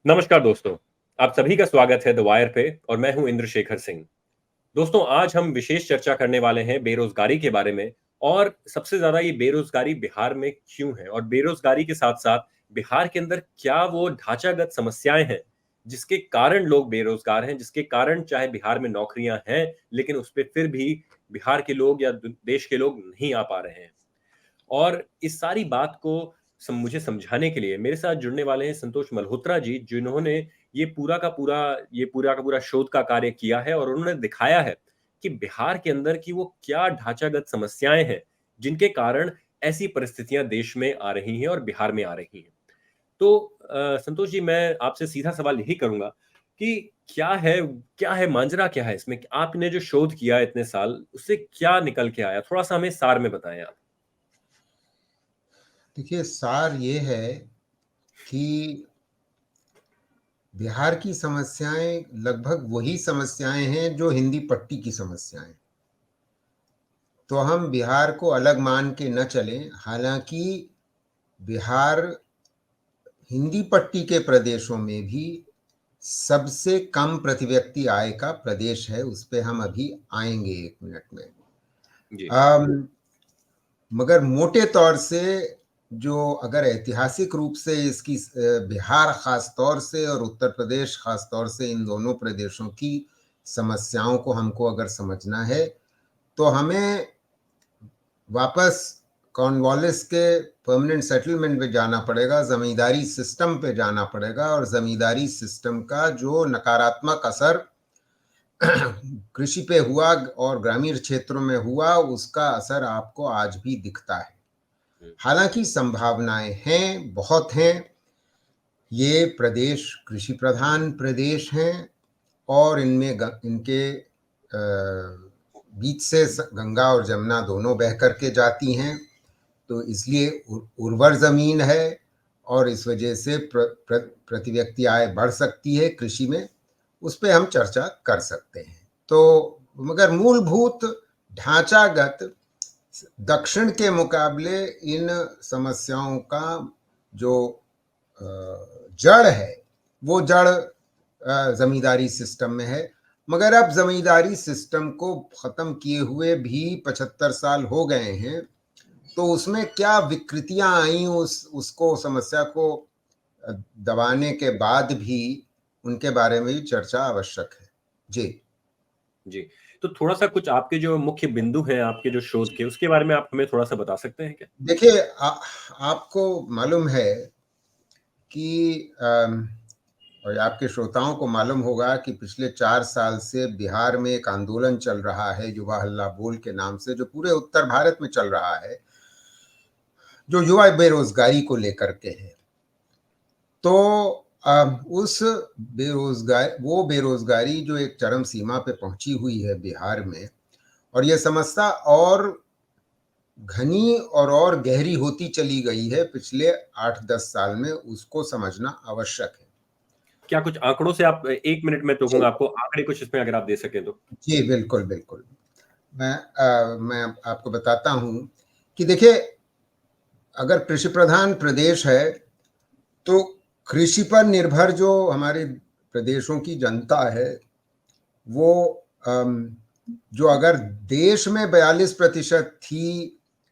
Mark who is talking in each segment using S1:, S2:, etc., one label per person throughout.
S1: नमस्कार दोस्तों, आप सभी का स्वागत है द वायर पे और मैं हूं इंद्रशेखर सिंह। दोस्तों, आज हम विशेष चर्चा करने वाले हैं बेरोजगारी के बारे में और सबसे ज्यादा ये बेरोजगारी बिहार में क्यों है और बेरोजगारी के साथ-साथ बिहार के अंदर क्या वो ढांचागत समस्याएं हैं जिसके कारण लोग बेरोजगार हैं, जिसके कारण चाहे बिहार में नौकरियां हैं, लेकिन उस पे फिर भी बिहार के लोग या देश के लोग नहीं आ पा रहे हैं। और इस सारी बात को मुझे समझाने के लिए मेरे साथ जुड़ने वाले हैं संतोष मल्होत्रा जी, जिन्होंने ये पूरा का पूरा शोध का कार्य किया है और उन्होंने दिखाया है कि बिहार के अंदर की वो क्या ढांचागत समस्याएं हैं जिनके कारण ऐसी परिस्थितियां देश में आ रही हैं और बिहार में आ रही हैं। तो संतोष जी, मैं आपसे सीधा सवाल यही करूंगा कि क्या है मांजरा, क्या है इसमें? आपने जो शोध किया इतने साल, उससे क्या निकल के आया? थोड़ा सा हमें सार में बताएं आप।
S2: देखिए, सार ये है कि बिहार की समस्याएं लगभग वही समस्याएं हैं जो हिंदी पट्टी की समस्याएं। तो हम बिहार को अलग मान के न चलें। हालांकि बिहार हिंदी पट्टी के प्रदेशों में भी सबसे कम प्रति व्यक्ति आय का प्रदेश है। उस पे हम अभी आएंगे 1 मिनट में।
S1: जी।
S2: मगर मोटे तौर से जो अगर ऐतिहासिक रूप से इसकी बिहार खास तौर से और उत्तर प्रदेश खास तौर से इन दोनों प्रदेशों की समस्याओं को हमको अगर समझना है तो हमें वापस कॉर्नवालिस के परमानेंट सेटलमेंट पे जाना पड़ेगा, जमींदारी सिस्टम पे जाना पड़ेगा और जमींदारी सिस्टम का जो नकारात्मक असर कृषि पे हुआ और ग्रामीण क्षेत्रों में हुआ, उसका असर आपको आज भी दिखता है। हालांकि संभावनाएं हैं, बहुत हैं। ये प्रदेश कृषि प्रधान प्रदेश हैं और इनमें इनके बीच से गंगा और जमुना दोनों बह करके जाती हैं, तो इसलिए उर्वर जमीन है और इस वजह से प्रति व्यक्ति आय बढ़ सकती है कृषि में। उस पर हम चर्चा कर सकते हैं। तो मगर मूलभूत ढांचागत दक्षिण के मुकाबले इन समस्याओं का जो जड़ है वो जड़ जमींदारी सिस्टम में है। मगर अब जमींदारी सिस्टम को खत्म किए हुए भी 75 साल हो गए हैं, तो उसमें क्या विकृतियां आई उसको समस्या को दबाने के बाद भी उनके बारे में भी चर्चा आवश्यक है। जी
S1: जी। तो थोड़ा-सा कुछ आपके जो मुख्य बिंदु हैं, आपके जो शोध के, उसके बारे में आप हमें थोड़ा-सा बता सकते हैं क्या?
S2: देखिए, आपको मालूम है कि और आपके श्रोताओं को मालूम होगा कि पिछले 4 साल से बिहार में एक आंदोलन चल रहा है युवा हल्ला बोल के नाम से, जो पूरे उत्तर भारत में चल रहा है, जो युवा बेरोजगारी को लेकर के है। तो उस बेरोजगारी जो एक चरम सीमा पे पहुंची हुई है बिहार में, और ये समस्या और घनी और गहरी होती चली गई है पिछले 8-10 साल में, उसको समझना आवश्यक है।
S1: क्या कुछ आंकड़ों से आप 1 मिनट में टोकूँगा
S2: जी
S1: आपको, आंकड़े कुछ इसमें अगर आप दे सकें तो?
S2: जी, बिल्कुल बिल्कुल। मैं आपको बताता हूँ कि देखिए, अगर कृषि प्रधान प्रदेश है तो कृषि पर निर्भर जो हमारे प्रदेशों की जनता है वो जो अगर देश में 42% थी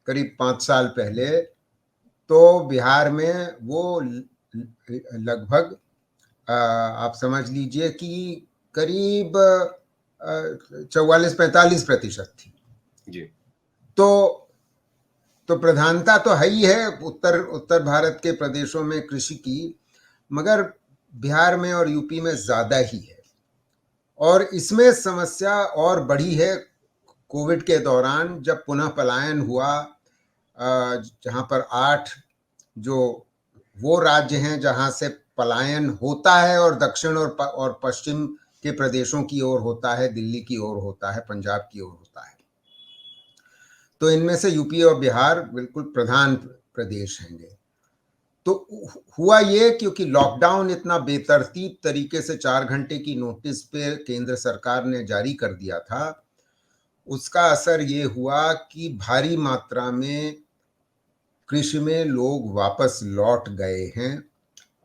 S2: करीब 5 साल पहले, तो बिहार में वो लगभग आप समझ लीजिए कि करीब 44-45% थी।
S1: जी।
S2: तो प्रधानता तो है ही है उत्तर उत्तर भारत के प्रदेशों में कृषि की, मगर बिहार में और यूपी में ज्यादा ही है। और इसमें समस्या और बढ़ी है कोविड के दौरान, जब पुनः पलायन हुआ, जहां पर 8 जो वो राज्य हैं जहां से पलायन होता है और दक्षिण और पश्चिम के प्रदेशों की ओर होता है, दिल्ली की ओर होता है, पंजाब की ओर होता है। तो इनमें से यूपी और बिहार बिल्कुल प्रधान प्रदेश हैं। तो हुआ ये, क्योंकि लॉकडाउन इतना बेतरतीब तरीके से 4 घंटे की नोटिस पे केंद्र सरकार ने जारी कर दिया था, उसका असर ये हुआ कि भारी मात्रा में कृषि में लोग वापस लौट गए हैं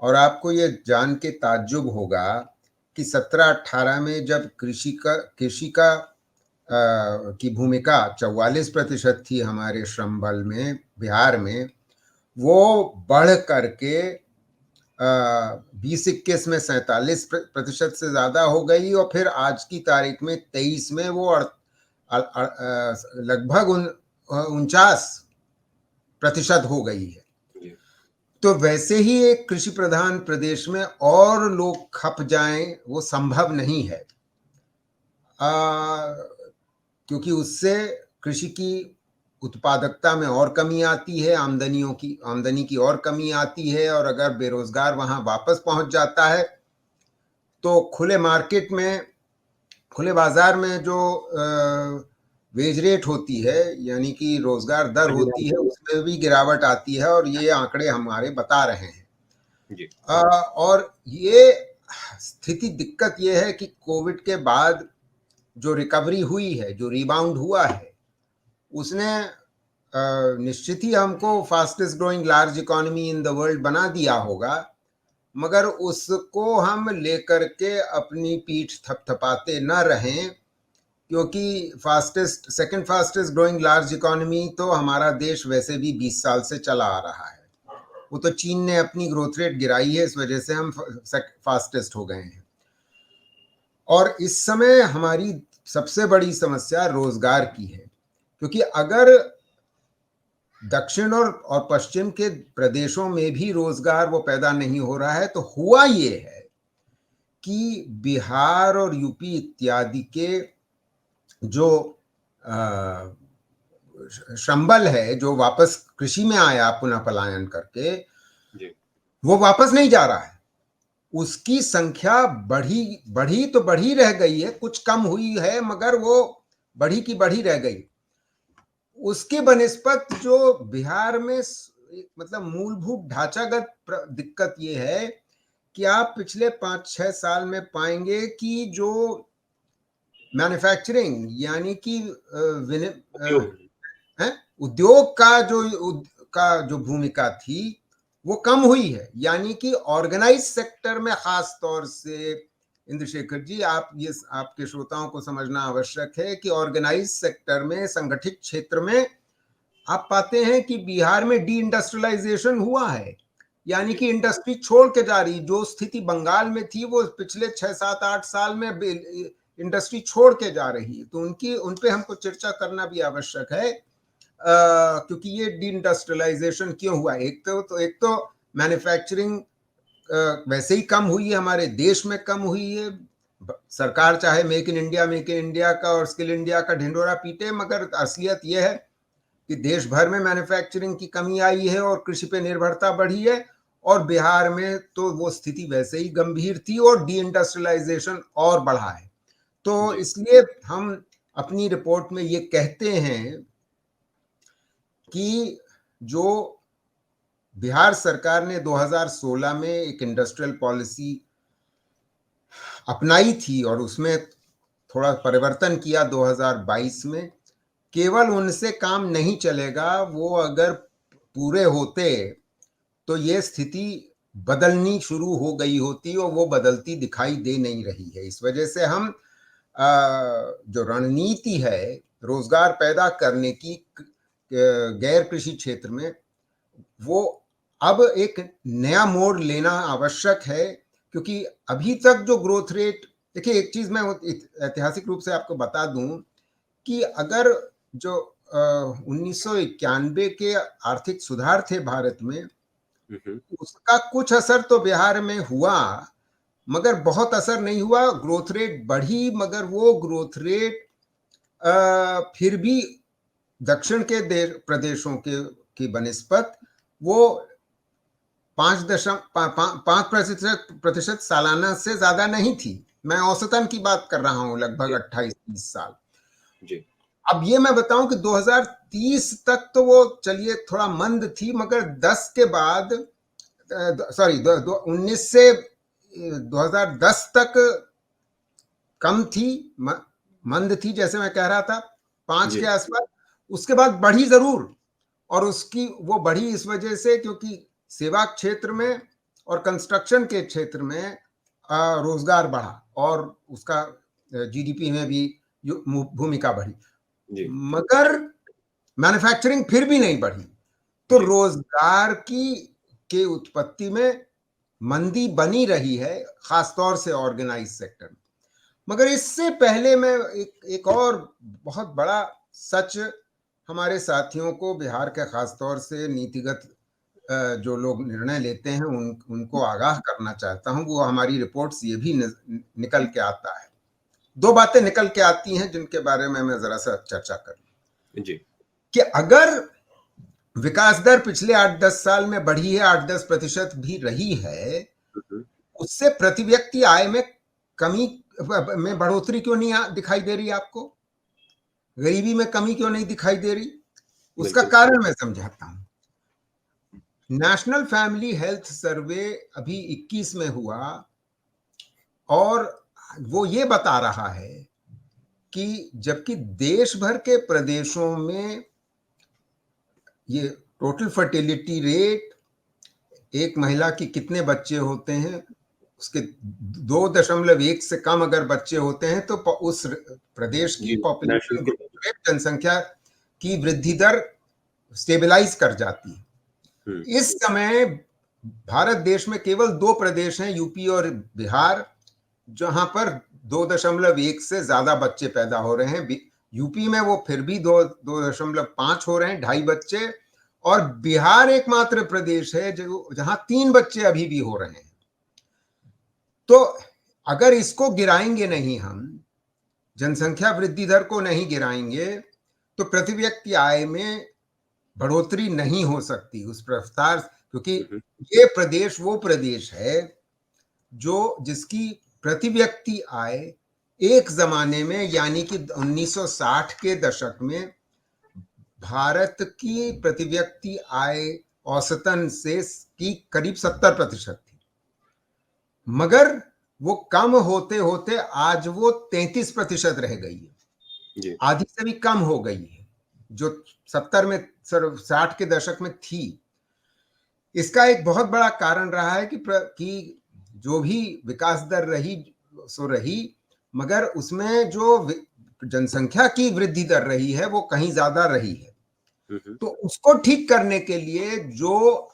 S2: और आपको ये जान के ताज्जुब होगा कि 17-18 में जब कृषि का की भूमिका 44% थी हमारे श्रम बल में बिहार में, वो बढ़ करके 20-21 में 47% से ज्यादा हो गई और फिर आज की तारीख में 23 में वो लगभग 49% हो गई है। तो वैसे ही एक कृषि प्रधान प्रदेश में और लोग खप जाएं वो संभव नहीं है, क्योंकि उससे कृषि की उत्पादकता में और कमी आती है, आमदनी की और कमी आती है, और अगर बेरोजगार वहां वापस पहुंच जाता है तो खुले बाजार में जो वेज रेट होती है, यानी कि रोजगार दर होती है, उसमें भी गिरावट आती है, और ये आंकड़े हमारे बता रहे हैं। जी। और ये स्थिति, दिक्कत ये है कि कोविड के बाद जो रिकवरी हुई है, जो रिबाउंड हुआ है, उसने निश्चित ही हमको fastest growing large economy in the world बना दिया होगा, मगर उसको हम लेकर के अपनी पीठ थपथपाते न रहें, क्योंकि second fastest growing large economy तो हमारा देश वैसे भी 20 साल से चला आ रहा है। वो तो चीन ने अपनी ग्रोथ रेट गिराई है, इस वजह से हम फास्टेस्ट हो गए हैं। और इस समय हमारी सबसे बड़ी समस्या रोजगार की है, क्योंकि अगर दक्षिण और पश्चिम के प्रदेशों में भी रोजगार वो पैदा नहीं हो रहा है, तो हुआ ये है कि बिहार और यूपी इत्यादि के जो श्रमबल है, जो वापस कृषि में आया पुनः पलायन करके, वो वापस नहीं जा रहा है। उसकी संख्या बढ़ी तो बढ़ी रह गई है, कुछ कम हुई है, मगर वो बढ़ी की बढ़ी रह गई। उसके बनिस्पत जो बिहार में मतलब मूलभूत ढांचागत दिक्कत ये है कि आप पिछले 5-6 साल में पाएंगे कि जो मैन्युफैक्चरिंग, यानी कि उद्योग का जो भूमिका थी वो कम हुई है। यानी कि ऑर्गेनाइज सेक्टर में, खास तौर से इंद्रशेखर जी, आपके श्रोताओं को समझना आवश्यक है कि ऑर्गेनाइज सेक्टर में, संगठित क्षेत्र में आप पाते हैं कि बिहार में डी इंडस्ट्रियलाइजेशन हुआ है, यानी कि इंडस्ट्री छोड़ के जा रही। जो स्थिति बंगाल में थी वो पिछले 6-7-8 साल में इंडस्ट्री छोड़ के जा रही है, तो उन पे हमको चर्चा करना भी आवश्यक है, क्योंकि ये डी इंडस्ट्रियलाइजेशन क्यों हुआ। एक तो मैन्युफैक्चरिंग वैसे ही कम हुई है, हमारे देश में कम हुई है। सरकार चाहे मेक इन इंडिया का और स्किल इंडिया का ढिंडोरा पीटे, मगर असलियत यह है कि देश भर में मैन्युफैक्चरिंग की कमी आई है और कृषि पे निर्भरता बढ़ी है, और बिहार में तो वो स्थिति वैसे ही गंभीर थी और डी इंडस्ट्रियलाइजेशन और बढ़ा है। तो इसलिए हम अपनी रिपोर्ट में ये कहते हैं कि जो बिहार सरकार ने 2016 में एक इंडस्ट्रियल पॉलिसी अपनाई थी और उसमें थोड़ा परिवर्तन किया 2022 में, केवल उनसे काम नहीं चलेगा, वो अगर पूरे होते तो ये स्थिति बदलनी शुरू हो गई होती, और वो बदलती दिखाई दे नहीं रही है। इस वजह से हम जो रणनीति है रोजगार पैदा करने की गैर कृषि क्षेत्र में, वो अब एक नया मोड़ लेना आवश्यक है, क्योंकि अभी तक जो ग्रोथ रेट, देखिए एक चीज मैं ऐतिहासिक रूप से आपको बता दूं कि अगर जो 1991 के आर्थिक सुधार थे भारत में, उसका कुछ असर तो बिहार में हुआ, मगर बहुत असर नहीं हुआ। ग्रोथ रेट बढ़ी, मगर वो ग्रोथ रेट फिर भी दक्षिण के प्रदेशों की बनिस्पत वो 5% सालाना से ज्यादा नहीं थी। मैं औसतन की बात कर रहा हूं, लगभग 28-30 साल। जी। अब ये मैं बताऊं कि 2030 तक तो वो चलिए थोड़ा मंद थी, मगर 10 के बाद 19 से 2010 तक कम थी, मंद थी, जैसे मैं कह रहा था 5 के आसपास। उसके बाद बढ़ी जरूर, और वो बढ़ी इस वजह से क्योंकि सेवा क्षेत्र में और कंस्ट्रक्शन के क्षेत्र में रोजगार बढ़ा और उसका जीडीपी में भी भूमिका बढ़ी, मगर मैन्युफैक्चरिंग फिर भी नहीं बढ़ी। तो रोजगार के उत्पत्ति में मंदी बनी रही है, खासतौर से ऑर्गेनाइज सेक्टर में। मगर इससे पहले मैं एक और बहुत बड़ा सच हमारे साथियों को, बिहार के खासतौर से नीतिगत जो लोग निर्णय लेते हैं उनको आगाह करना चाहता हूं। वो हमारी रिपोर्ट्स ये भी निकल के आता है। दो बातें निकल के आती हैं जिनके बारे में मैं जरा सा चर्चा करूं जी। कि अगर विकास दर पिछले 8-10 साल में बढ़ी है, 8-10% भी रही है, उससे प्रति व्यक्ति आय में कमी में बढ़ोतरी क्यों नहीं दिखाई दे रही आपको? गरीबी में कमी क्यों नहीं दिखाई दे रही? उसका कारण मैं समझाता हूं। नेशनल फैमिली हेल्थ सर्वे अभी 21 में हुआ और वो ये बता रहा है कि जबकि देश भर के प्रदेशों में ये टोटल फर्टिलिटी रेट, एक महिला की कितने बच्चे होते हैं उसके 2.1 से कम अगर बच्चे होते हैं तो उस प्रदेश की पॉपुलेशन ग्रोथ रेट, जनसंख्या की वृद्धि दर स्टेबलाइज कर जाती है। इस समय भारत देश में केवल 2 प्रदेश हैं, यूपी और बिहार, जहां पर 2.1 से ज्यादा बच्चे पैदा हो रहे हैं। यूपी में वो फिर भी 2.5 हो रहे हैं, 2.5 बच्चे, और बिहार एकमात्र प्रदेश है जहां 3 बच्चे अभी भी हो रहे हैं। तो अगर इसको गिराएंगे नहीं, हम जनसंख्या वृद्धि दर को नहीं गिराएंगे, तो प्रति व्यक्ति आय में बढ़ोतरी नहीं हो सकती उस रफ्तार, क्योंकि ये प्रदेश वो प्रदेश है जिसकी प्रति व्यक्ति आय एक जमाने में, यानी कि 1960 के दशक में भारत की प्रति व्यक्ति आय औसतन से की करीब 70% थी, मगर वो कम होते होते आज वो 33% रह गई है, आधी से भी कम हो गई है, जो 60 के दशक में थी। इसका एक बहुत बड़ा कारण रहा है कि जो भी विकास दर रही, मगर उसमें जो जनसंख्या की वृद्धि दर रही है वो कहीं ज्यादा रही है। तो उसको ठीक करने के लिए जो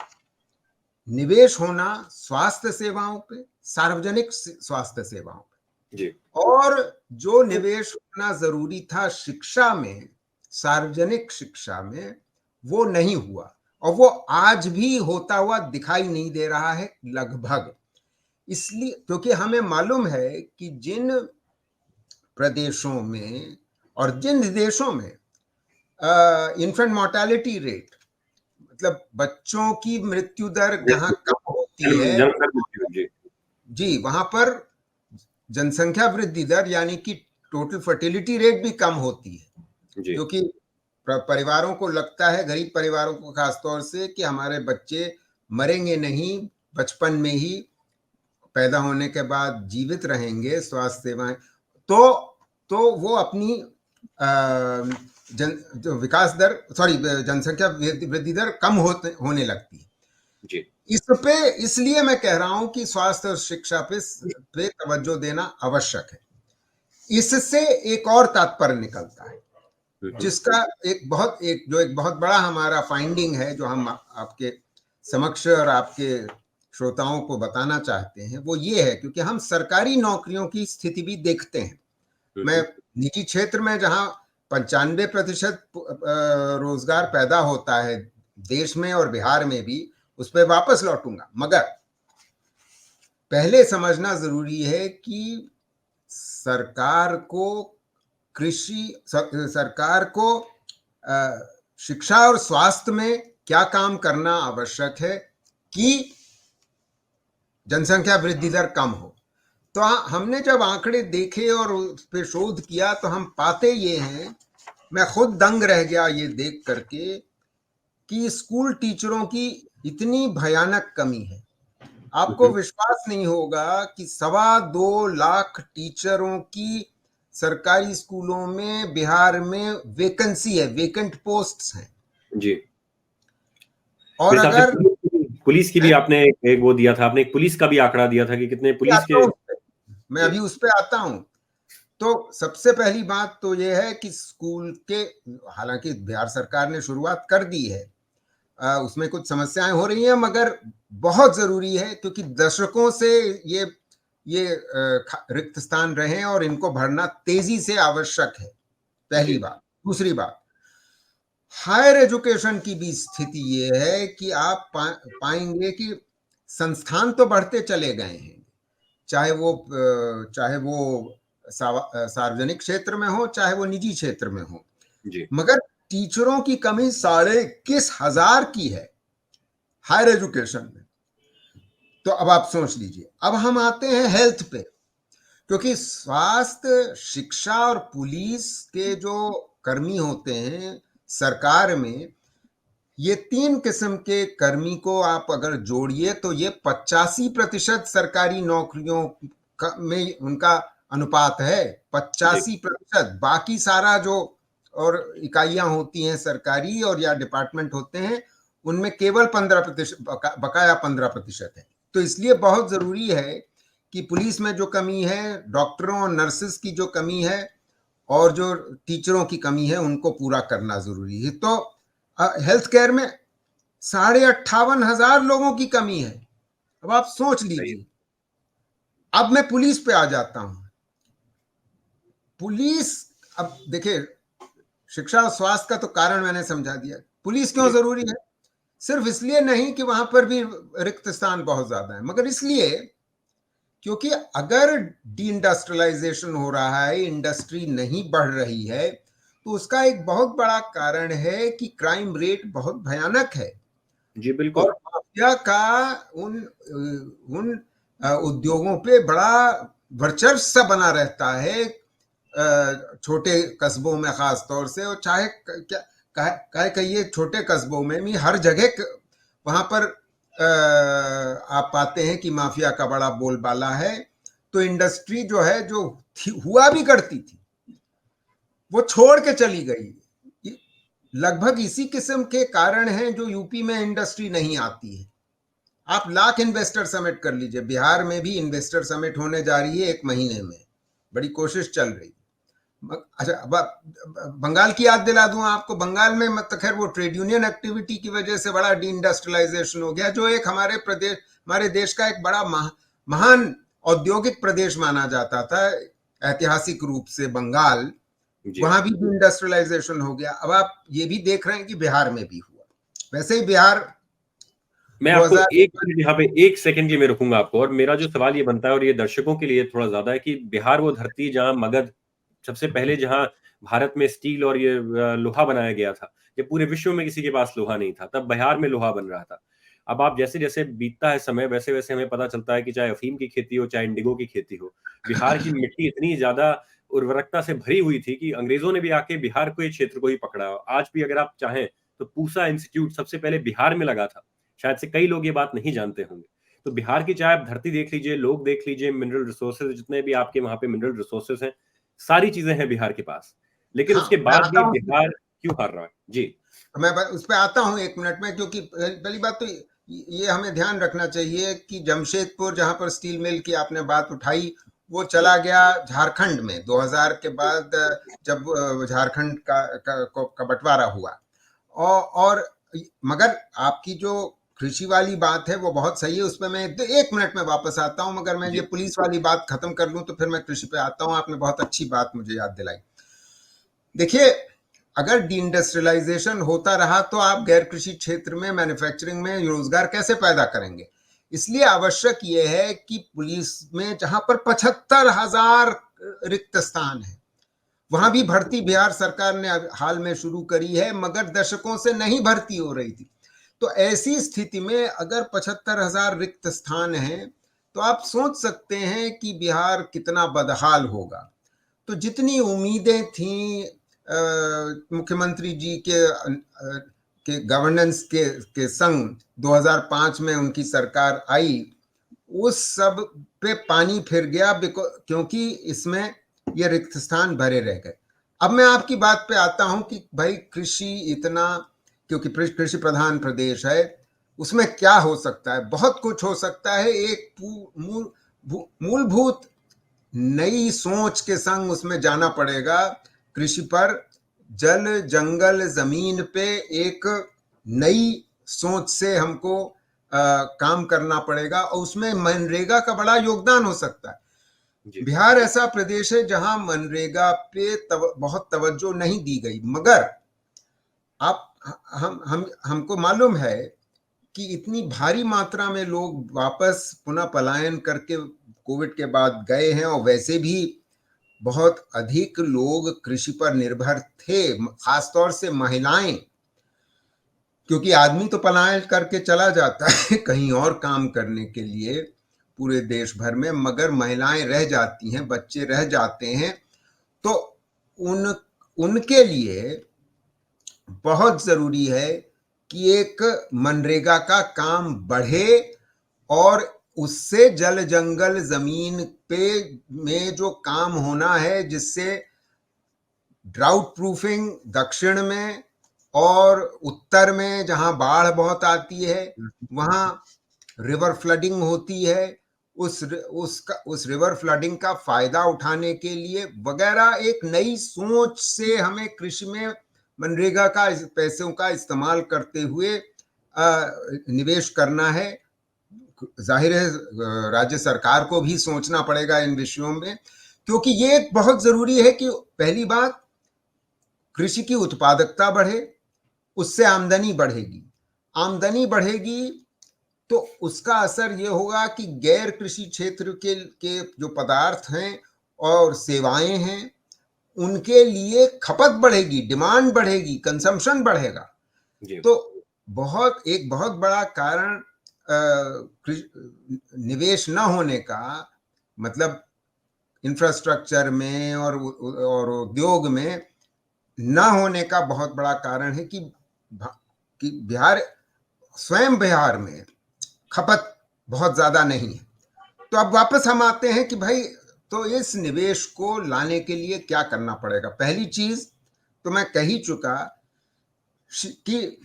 S2: निवेश होना स्वास्थ्य सेवाओं पे, सार्वजनिक स्वास्थ्य सेवाओं पे जी, और जो निवेश होना जरूरी था शिक्षा में, सार्वजनिक शिक्षा में, वो नहीं हुआ, और वो आज भी होता हुआ दिखाई नहीं दे रहा है लगभग। इसलिए क्योंकि हमें मालूम है कि जिन प्रदेशों में और जिन देशों में इन्फेंट मोर्टेलिटी रेट, मतलब बच्चों की मृत्यु दर जहां कम होती है जी, वहां पर जनसंख्या वृद्धि दर यानी कि टोटल फर्टिलिटी रेट भी कम होती है, क्योंकि परिवारों को लगता है, गरीब परिवारों को खासतौर से, कि हमारे बच्चे मरेंगे नहीं, बचपन में ही पैदा होने के बाद जीवित रहेंगे, स्वास्थ्य सेवाएं, तो वो अपनी जो विकास दर जनसंख्या वृद्धि दर कम होने लगती है जी। इसलिए मैं कह रहा हूं कि स्वास्थ्य और शिक्षा पे तवज्जो देना आवश्यक है। इससे एक और तात्पर्य निकलता है, जिसका एक बहुत बड़ा हमारा फाइंडिंग है, जो हम आपके समक्ष और आपके श्रोताओं को बताना चाहते हैं, वो ये है, क्योंकि हम सरकारी नौकरियों की स्थिति भी देखते हैं। मैं निजी क्षेत्र में जहां 95% रोजगार पैदा होता है देश में और बिहार में भी, उस पर वापस लौटूंगा, मगर पहले समझना जरूरी है कि सरकार को शिक्षा और स्वास्थ्य में क्या काम करना आवश्यक है कि जनसंख्या वृद्धि दर कम हो। तो हमने जब आंकड़े देखे और उस पर शोध किया, तो हम पाते ये हैं, मैं खुद दंग रह गया ये देख करके, कि स्कूल टीचरों की इतनी भयानक कमी है। आपको विश्वास नहीं होगा कि 2.25 लाख टीचरों की सरकारी स्कूलों में बिहार में वेकेंसी है, वेकेंट पोस्ट्स हैं जी। और अगर
S1: पुलिस की भी आपने एक वो दिया था, आपने एक पुलिस का भी आंकड़ा दिया था कि कितने पुलिस के।
S2: मैं अभी उस पे आता हूं। तो सबसे पहली बात तो ये है कि स्कूल के, हालांकि बिहार सरकार ने शुरुआत कर दी है, उसमें कुछ समस्याएं हो रही हैं, मगर बहुत जरूरी है, क्योंकि दशकों से ये रिक्त स्थान रहे हैं और इनको भरना तेजी से आवश्यक है, पहली बात। दूसरी बात, हायर एजुकेशन की भी स्थिति ये है कि आप पाएंगे कि संस्थान तो बढ़ते चले गए हैं, चाहे वो सार्वजनिक क्षेत्र में हो, चाहे वो निजी क्षेत्र में हो, मगर टीचरों की कमी 21,500 की है हायर एजुकेशन में। तो अब आप सोच लीजिए। अब हम आते हैं हेल्थ पे, क्योंकि स्वास्थ्य, शिक्षा और पुलिस के जो कर्मी होते हैं सरकार में, ये 3 किस्म के कर्मी को आप अगर जोड़िए तो ये 85% सरकारी नौकरियों में उनका अनुपात है। 85%। बाकी सारा जो और इकाइयां होती हैं सरकारी और या डिपार्टमेंट होते हैं, उनमें केवल 15%, बकाया 15% है। तो इसलिए बहुत जरूरी है कि पुलिस में जो कमी है, डॉक्टरों और नर्सेस की जो कमी है और जो टीचरों की कमी है, उनको पूरा करना जरूरी है। तो हेल्थ केयर में 58,500 लोगों की कमी है। अब आप सोच लीजिए। अब मैं पुलिस पे आ जाता हूं। पुलिस, अब देखिए, शिक्षा और स्वास्थ्य का तो कारण मैंने समझा दिया। पुलिस क्यों जरूरी है? सिर्फ इसलिए नहीं कि वहां पर भी रिक्त स्थान बहुत ज्यादा है, मगर इसलिए क्योंकि अगर डी इंडस्ट्रियलाइजेशन हो रहा है, इंडस्ट्री नहीं बढ़ रही है, तो उसका एक बहुत बड़ा कारण है कि क्राइम रेट बहुत भयानक है।
S1: जी बिल्कुल।
S2: और माफिया का उन उद्योगों पे बड़ा वर्चस्व बना रहता है, छोटे कस्बों में खास तौर से, और चाहे क्या कहिए, छोटे कस्बों में भी हर जगह वहां पर आप पाते हैं कि माफिया का बड़ा बोलबाला है। तो इंडस्ट्री जो है, जो हुआ भी करती थी, वो छोड़ के चली गई। लगभग इसी किस्म के कारण हैं जो यूपी में इंडस्ट्री नहीं आती है। आप लाख इन्वेस्टर समिट कर लीजिए, बिहार में भी इन्वेस्टर समिट होने जा रही है 1 महीने में, बड़ी कोशिश चल रही। अच्छा, बंगाल की याद दिला दूं आपको। बंगाल में मतलब खैर वो ट्रेड यूनियन एक्टिविटी की वजह से बड़ा डी इंडस्ट्रियलाइजेशन हो गया, जो एक हमारे देश का एक बड़ा महान औद्योगिक प्रदेश माना जाता था ऐतिहासिक रूप से बंगाल, वहां भी इंडस्ट्रियलाइजेशन हो गया। अब आप ये भी देख रहे हैं कि बिहार में भी हुआ। वैसे ही बिहार,
S1: मैं आपको एक मिनट यहाँ पे 1 सेकंड के में रुकूंगा आपको, और मेरा जो सवाल ये बनता है और ये दर्शकों के लिए थोड़ा ज्यादा है कि बिहार वो धरती जहां मगध, सबसे पहले जहां भारत में स्टील और ये लोहा बनाया गया था, ये पूरे विश्व में किसी के पास लोहा नहीं था, तब बिहार में लोहा बन रहा था। अब आप जैसे जैसे बीतता है समय, वैसे वैसे हमें पता चलता है कि चाहे अफीम की खेती हो, चाहे इंडिगो की खेती हो, बिहार की मिट्टी इतनी ज्यादा उर्वरकता से भरी हुई थी कि अंग्रेजों ने भी आके बिहार को, ये क्षेत्र को ही पकड़ा। आज भी अगर आप चाहें तो पूसा इंस्टीट्यूट सबसे पहले बिहार में लगा था, शायद से कई लोग ये बात नहीं जानते होंगे। तो बिहार की चाहे आप धरती देख लीजिए, लोग देख लीजिए, मिनरल रिसोर्सेज, जितने भी आपके वहां पे मिनरल रिसोर्सेज हैं, सारी चीजें हैं बिहार के पास, लेकिन उसके बाद भी बिहार क्यों हार रहा है? जी,
S2: मैं उस पर आता हूं 1 मिनट में, क्योंकि पहली बात तो ये हमें ध्यान रखना चाहिए कि जमशेदपुर, जहां पर स्टील मिल की आपने बात उठाई, वो चला गया झारखंड में 2000 के बाद, जब झारखंड का बंटवारा हुआ। और मगर आपकी जो कृषि वाली बात है वो बहुत सही है, उस पर मैं 1 मिनट में वापस आता हूं, मगर मैं ये पुलिस वाली बात खत्म कर लूं तो फिर मैं कृषि पे आता हूं। आपने बहुत अच्छी बात मुझे याद दिलाई। देखिए, अगर डी इंडस्ट्रियलाइजेशन होता रहा तो आप गैर कृषि क्षेत्र में, मैन्युफैक्चरिंग में रोजगार कैसे पैदा करेंगे? इसलिए आवश्यक यह है कि पुलिस में जहां पर 75,000 रिक्त स्थान है, वहां भी भर्ती बिहार सरकार ने हाल में शुरू करी है, मगर दशकों से नहीं भर्ती हो रही थी। तो ऐसी स्थिति में अगर 75,000 रिक्त स्थान हैं, तो आप सोच सकते हैं कि बिहार कितना बदहाल होगा। तो जितनी उम्मीदें थी मुख्यमंत्री जी के गवर्नेंस के संग 2005 में उनकी सरकार आई, उस सब पे पानी फिर गया, क्योंकि इसमें ये रिक्त स्थान भरे रह गए। अब मैं आपकी बात पे आता हूं कि भाई कृषि इतना, क्योंकि कृषि प्रधान प्रदेश है, उसमें क्या हो सकता है? बहुत कुछ हो सकता है। एक मूलभूत नई सोच के संग उसमें जाना पड़ेगा। कृषि पर, जल जंगल जमीन पे एक नई सोच से हमको काम करना पड़ेगा, और उसमें मनरेगा का बड़ा योगदान हो सकता है। बिहार ऐसा प्रदेश है जहां मनरेगा पे बहुत तवज्जो नहीं दी गई, मगर आप हमको मालूम है कि इतनी भारी मात्रा में लोग वापस पुनः पलायन करके कोविड के बाद गए हैं, और वैसे भी बहुत अधिक लोग कृषि पर निर्भर थे, खासतौर से महिलाएं, क्योंकि आदमी तो पलायन करके चला जाता है कहीं और काम करने के लिए पूरे देश भर में, मगर महिलाएं रह जाती हैं, बच्चे रह जाते हैं। तो उनके लिए बहुत जरूरी है कि एक मनरेगा का काम बढ़े, और उससे जल जंगल जमीन पे में जो काम होना है, जिससे ड्राउट प्रूफिंग दक्षिण में और उत्तर में जहां बाढ़ बहुत आती है, वहां रिवर फ्लडिंग होती है, उस रिवर फ्लडिंग का फायदा उठाने के लिए वगैरह एक नई सोच से हमें कृषि में मनरेगा का पैसों का इस्तेमाल करते हुए निवेश करना है। जाहिर है राज्य सरकार को भी सोचना पड़ेगा इन विषयों में, क्योंकि ये बहुत जरूरी है कि पहली बात, कृषि की उत्पादकता बढ़े, उससे आमदनी बढ़ेगी। आमदनी बढ़ेगी तो उसका असर ये होगा कि गैर कृषि क्षेत्र के जो पदार्थ हैं और सेवाएं हैं, उनके लिए खपत बढ़ेगी, डिमांड बढ़ेगी, कंजम्पशन बढ़ेगा। तो एक बहुत बड़ा कारण निवेश न होने का, मतलब इंफ्रास्ट्रक्चर में और उद्योग में न होने का बहुत बड़ा कारण है कि बिहार में खपत बहुत ज्यादा नहीं है। तो अब वापस हम आते हैं कि भाई, तो इस निवेश को लाने के लिए क्या करना पड़ेगा? पहली चीज तो मैं कह ही चुका कि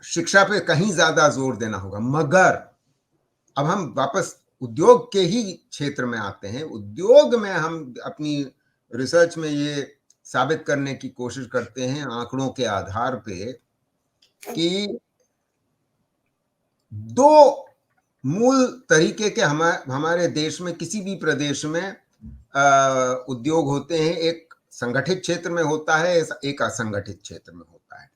S2: शिक्षा पे कहीं ज्यादा जोर देना होगा, मगर अब हम वापस उद्योग के ही क्षेत्र में आते हैं। उद्योग में हम अपनी रिसर्च में ये साबित करने की कोशिश करते हैं आंकड़ों के आधार पे कि दो मूल तरीके के हमारे देश में, किसी भी प्रदेश में उद्योग होते हैं। एक संगठित क्षेत्र में होता है, एक असंगठित क्षेत्र में होता है।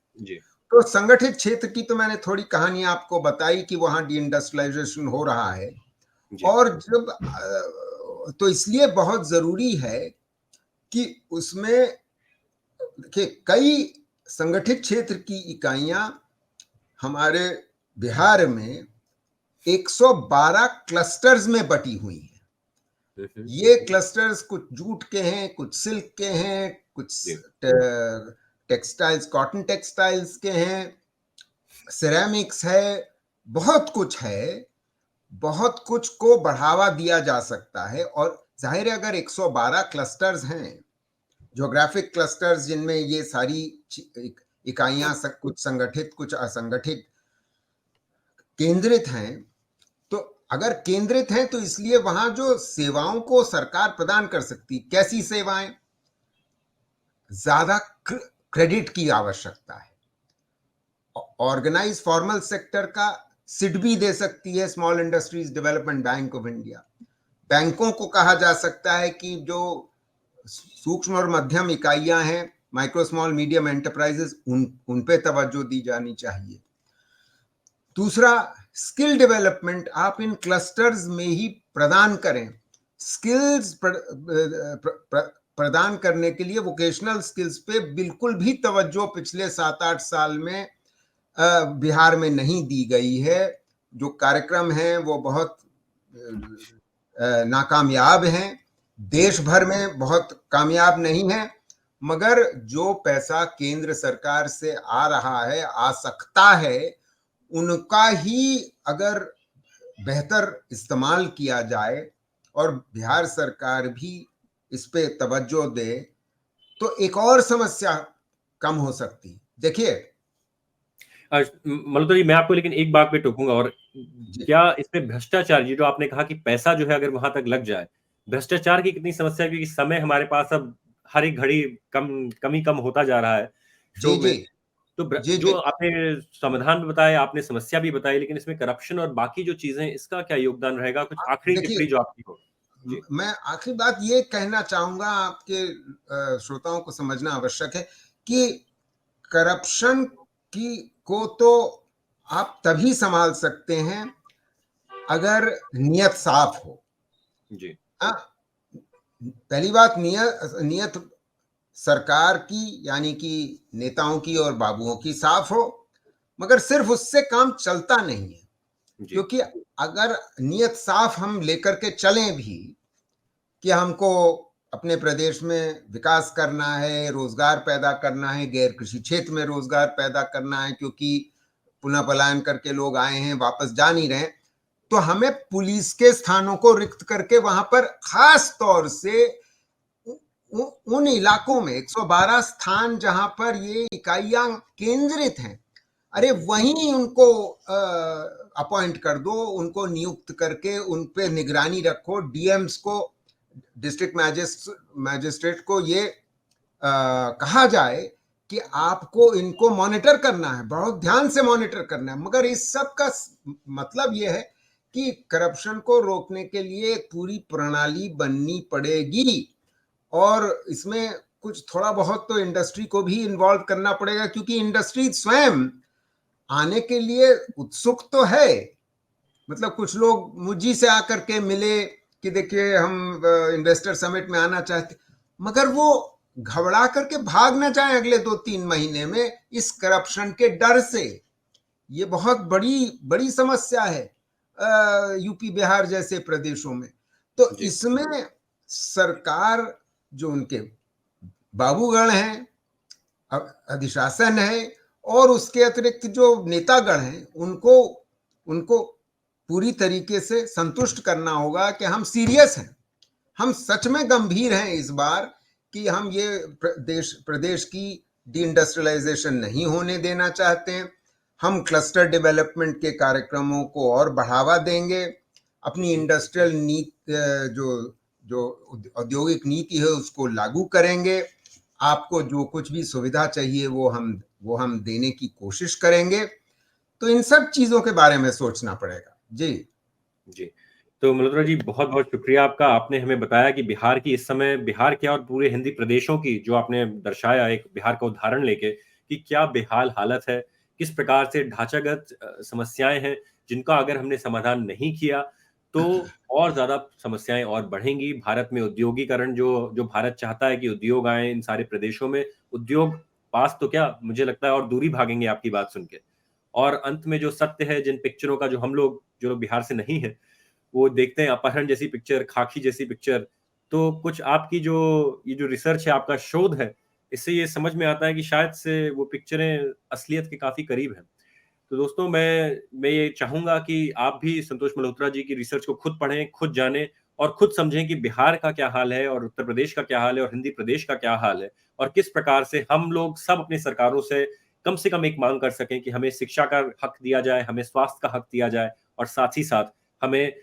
S2: तो संगठित क्षेत्र की तो मैंने थोड़ी कहानी आपको बताई कि वहां डी इंडस्ट्रियलाइजेशन हो रहा है, और जब तो इसलिए बहुत जरूरी है कि उसमें देखिए कई संगठित क्षेत्र की इकाइयां हमारे बिहार में 112 क्लस्टर्स में बटी हुई हैं। ये क्लस्टर्स कुछ जूट के हैं, कुछ सिल्क के हैं, कुछ टेक्सटाइल्स, कॉटन टेक्सटाइल्स के हैं, सिरेमिक्स है, बहुत कुछ है। बहुत कुछ को बढ़ावा दिया जा सकता है, और जाहिर है अगर 112 क्लस्टर्स हैं, ज्योग्राफिक क्लस्टर्स, जिनमें ये सारी इकाइयां कुछ संगठित कुछ असंगठित केंद्रित हैं, तो अगर केंद्रित हैं तो इसलिए वहां जो सेवाओं को सरकार प्रदान कर सकती, कैसी सेवाएं? ज्यादा क्रेडिट की आवश्यकता है। ऑर्गेनाइज फॉर्मल सेक्टर का सिड भी दे सकती है small industries development bank of India. बैंकों को कहा जा सकता है कि जो सूक्ष्म और मध्यम इकाइयां हैं, माइक्रो स्मॉल मीडियम एंटरप्राइजेस, उन पे तवज्जो दी जानी चाहिए। दूसरा, स्किल डेवलपमेंट आप इन क्लस्टर्स में ही प्रदान करें। स्किल्स प्रदान करने के लिए वोकेशनल स्किल्स पे बिल्कुल भी तवज्जो पिछले 7-8 साल में बिहार में नहीं दी गई है। जो कार्यक्रम हैं वो बहुत नाकामयाब हैं, देश भर में बहुत कामयाब नहीं है, मगर जो पैसा केंद्र सरकार से आ रहा है, आ सकता है, उनका ही अगर बेहतर इस्तेमाल किया जाए और बिहार सरकार भी इस पे तवज्जो दे, तो एक और समस्या कम हो सकती। देखिए,
S1: मल्होत्रा जी, मैं आपको लेकिन एक बात पे टोकूँगा, और
S2: जी
S1: क्या इसमें भ्रष्टाचार, ये जो आपने कहा कि पैसा जो है अगर वहाँ तक लग जाए, भ्रष्टाचार की कितनी समस्या है, क्योंकि समय हमारे पास अब हर एक घड़ी कम होता जा रहा है
S2: जी
S1: शो
S2: जी
S1: में। तो
S2: जी
S1: जो
S2: जी
S1: आपने समाधान भी बताया, आपने समस्या भी बताई, लेकिन इसमें करप्शन और बाकी जो चीज़ें हैं, इसका क्या योगदान रहेगा? कुछ आखिरी
S2: देखिए,
S1: टिप्पणी जो आपकी हो? जी,
S2: मैं आखिरी बात ये कहना चाहूंगा, आपके श्रोताओं को समझना आवश्यक है कि करप्शन की को तो आप तभी संभाल सकते हैं अगर नियत साफ हो।
S1: जी,
S2: हाँ, पहली बात, नियत सरकार की यानी कि नेताओं की और बाबुओं की साफ हो, मगर सिर्फ उससे काम चलता नहीं है।
S1: जी,
S2: क्योंकि अगर नियत साफ हम लेकर के चलें भी कि हमको अपने प्रदेश में विकास करना है, रोजगार पैदा करना है, गैर कृषि क्षेत्र में रोजगार पैदा करना है, क्योंकि पुनः पलायन करके लोग आए हैं, वापस जा नहीं रहे, तो हमें पुलिस के स्थानों को रिक्त करके वहां पर खास तौर से उन इलाकों में 112 स्थान जहां पर ये इकाइयां केंद्रित हैं, अरे
S1: जी,
S2: वहीं उनको अपॉइंट कर दो, उनको नियुक्त करके उन पे निगरानी रखो। डीएम्स को, डिस्ट्रिक्ट मैजिस्ट्रेट को ये कहा जाए कि आपको इनको मॉनिटर करना है, बहुत ध्यान से मॉनिटर करना है। मगर इस सब का मतलब यह है कि करप्शन को रोकने के लिए पूरी प्रणाली बननी पड़ेगी, और इसमें कुछ थोड़ा बहुत तो इंडस्ट्री को भी इन्वॉल्व करना पड़ेगा, क्योंकि इंडस्ट्री स्वयं आने के लिए उत्सुक तो है। मतलब कुछ लोग मुझी से आकर के मिले कि देखिए हम इन्वेस्टर समिट में आना चाहते, मगर वो घबरा करके भाग ना जाए अगले 2-3 महीने में इस करप्शन के डर से। ये बहुत बड़ी बड़ी समस्या है यूपी बिहार जैसे प्रदेशों में। तो
S1: जी,
S2: इसमें सरकार, जो उनके बाबूगण हैं, अधिशासन है, और उसके अतिरिक्त जो नेतागण हैं, उनको उनको पूरी तरीके से संतुष्ट करना होगा कि हम सीरियस हैं, हम सच में गंभीर हैं इस बार, कि हम ये प्रदेश की डी इंडस्ट्रियलाइजेशन नहीं होने देना चाहते हैं। हम क्लस्टर डेवलपमेंट के कार्यक्रमों को और बढ़ावा देंगे, अपनी इंडस्ट्रियल नीति, जो जो औद्योगिक नीति है उसको लागू करेंगे। आपको जो कुछ भी सुविधा चाहिए वो हम देने की कोशिश करेंगे। तो इन सब चीजों के बारे में सोचना पड़ेगा। जी
S1: जी। तो मल्होत्रा जी, बहुत-बहुत शुक्रिया आपका। आपने हमें बताया कि बिहार की इस समय, बिहार क्या और पूरे हिंदी प्रदेशों की, जो आपने दर्शाया एक बिहार का उदाहरण लेके, कि क्या बेहाल हालत है, किस प्रकार से ढांचागत समस्याएँ हैं, जिनका अगर हमने समाधान नहीं किया, तो और ज़्यादा समस्याएँ और बढ़ेंगी। भारत में उद्योगीकरण, जो जो भारत चाहता है कि उद्योग आएँ इन सारे प्रदेशों में, उद्योग पास तो क्या, मुझे लगता है और दूर ही भागेंगे आपकी बात सुन के। और अंत में जो सत्य है, जिन पिक्चरों का, जो हम लोग, जो लोग बिहार से नहीं हैं, वो देखते हैं, अपहरण जैसी पिक्चर, खाकी जैसी पिक्चर, तो कुछ आपकी जो ये जो रिसर्च है, आपका शोध है, इससे ये समझ में आता है कि शायद से वो पिक्चरें असलियत के काफ़ी करीब हैं। तो दोस्तों, मैं ये चाहूँगा कि आप भी संतोष मल्होत्रा जी की रिसर्च को खुद पढ़ें, खुद जानें और खुद समझें कि बिहार का क्या हाल है और उत्तर प्रदेश का क्या हाल है और हिंदी प्रदेश का क्या हाल है, और किस प्रकार से हम लोग सब अपनी सरकारों से कम एक माँग कर सकें कि हमें शिक्षा का हक दिया जाए, हमें स्वास्थ्य का हक दिया जाए, और साथ ही साथ हमें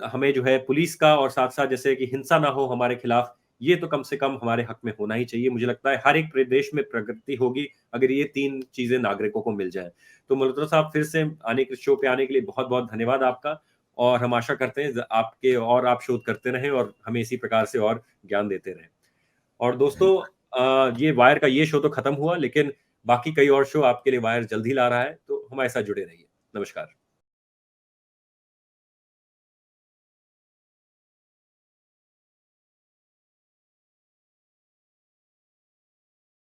S1: हमें जो है पुलिस का, और साथ-साथ जैसे कि हिंसा ना हो हमारे खिलाफ, ये तो कम से कम हमारे हक में होना ही चाहिए। मुझे लगता है हर एक प्रदेश में प्रगति होगी अगर ये 3 चीज़ें नागरिकों को मिल जाएँ। तो मल्होत्रा साहब, फिर से आने के शो पे आने के लिए बहुत-बहुत धन्यवाद आपका, और हम आशा करते हैं आपके और आप शोध करते रहें और हमें इसी प्रकार से और ज्ञान देते रहें। और दोस्तों, ये वायर का ये शो तो खत्म हुआ, लेकिन बाकी कई और शो आपके लिए वायर जल्द ही ला रहा है, तो हमारे साथ जुड़े रहिए। नमस्कार।